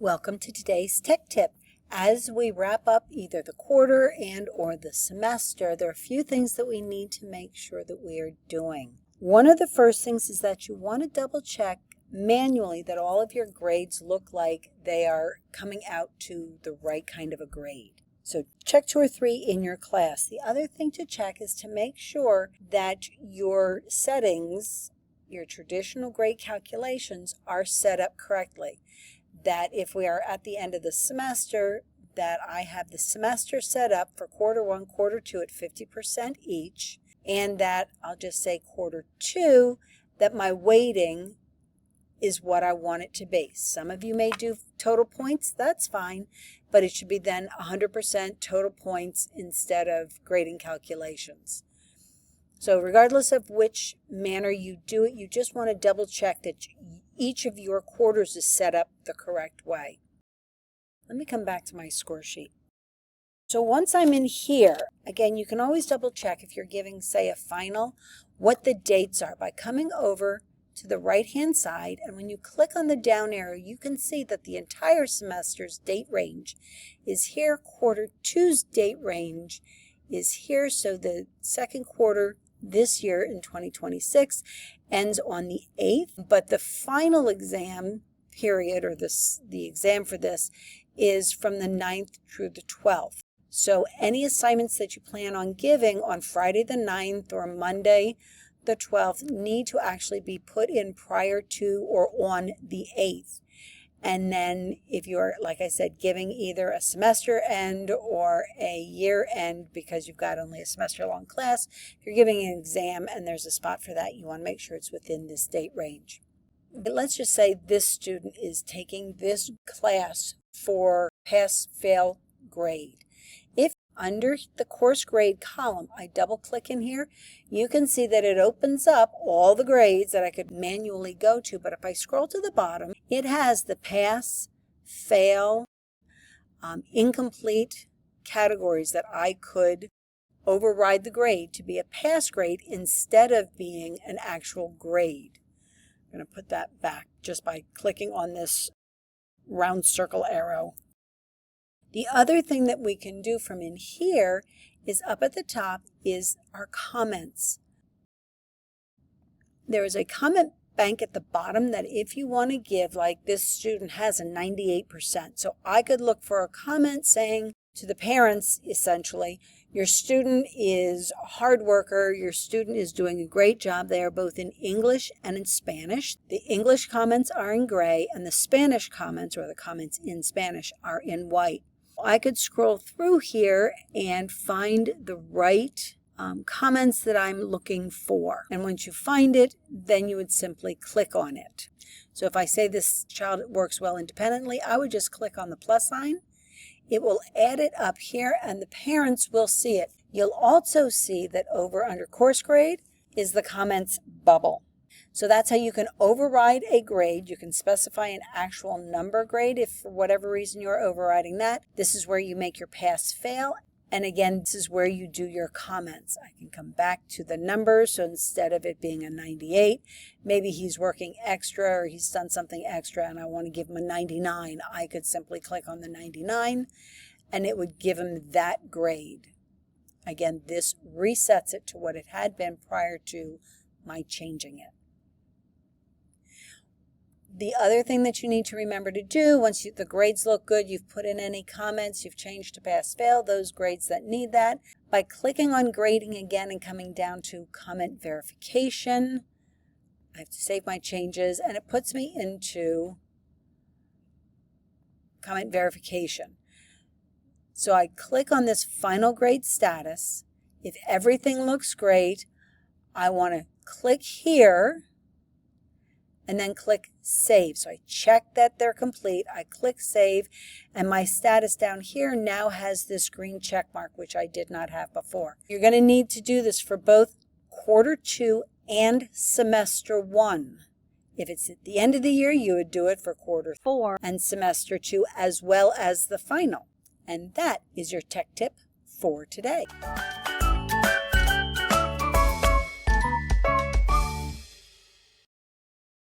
Welcome to today's Tech Tip. As we wrap up either the quarter or the semester, there are a few things that we need to make sure that we are doing. One of the first things is that you want to double check manually that all of your grades look like they are coming out to the right kind of a grade. So check 2 or 3 in your class. The other thing to check is to make sure that your settings, your traditional grade calculations, are set up correctly. That if we are at the end of the semester, that I have the semester set up for quarter 1, quarter 2 at 50% each, and that I'll just say quarter 2, that my weighting is what I want it to be. Some of you may do total points, that's fine, but it should be then 100% total points instead of grading calculations. So regardless of which manner you do it, you just want to double check that each of your quarters is set up the correct way. Let me come back to my score sheet. So once I'm in here, again, you can always double check if you're giving, say, a final, what the dates are by coming over to the right-hand side, and when you click on the down arrow, you can see that the entire semester's date range is here. Quarter 2's date range is here, so the second quarter this year in 2026 ends on the 8th, but the final exam period, or the exam for this, is from the 9th through the 12th. So any assignments that you plan on giving on Friday the 9th or Monday the 12th need to actually be put in prior to or on the 8th. And then if you're, like I said, giving either a semester end or a year end because you've got only a semester long class, if you're giving an exam and there's a spot for that, you want to make sure it's within this date range. But let's just say this student is taking this class for pass-fail grade. If under the course grade column, I double click in here, you can see that it opens up all the grades that I could manually go to. But if I scroll to the bottom, it has the pass, fail, incomplete categories that I could override the grade to be a pass grade instead of being an actual grade. I'm going to put that back just by clicking on this round circle arrow. The other thing that we can do from in here is up at the top is our comments. There is a comment bank at the bottom that if you want to give, like this student has a 98%. So I could look for a comment saying to the parents, essentially, your student is a hard worker, your student is doing a great job. They are both in English and in Spanish. The English comments are in gray and the Spanish comments, or the comments in Spanish, are in white. I could scroll through here and find the right comments that I'm looking for. And once you find it, then you would simply click on it. So if I say this child works well independently, I would just click on the plus sign. It will add it up here and the parents will see it. You'll also see that over under course grade is the comments bubble. So that's how you can override a grade. You can specify an actual number grade if for whatever reason you're overriding that. This is where you make your pass-fail. And again, this is where you do your comments. I can come back to the numbers. So instead of it being a 98, maybe he's working extra or he's done something extra and I want to give him a 99. I could simply click on the 99 and it would give him that grade. Again, this resets it to what it had been prior to my changing it. The other thing that you need to remember to do once the grades look good, you've put in any comments, you've changed to pass-fail, those grades that need that, by clicking on grading again and coming down to comment verification. I have to save my changes and it puts me into comment verification. So I click on this final grade status. If everything looks great, I want to click here and then click save. So I check that they're complete. I click save and my status down here now has this green check mark, which I did not have before. You're going to need to do this for both quarter 2 and semester 1. If it's at the end of the year, you would do it for quarter 4 and semester 2 as well as the final. And that is your tech tip for today.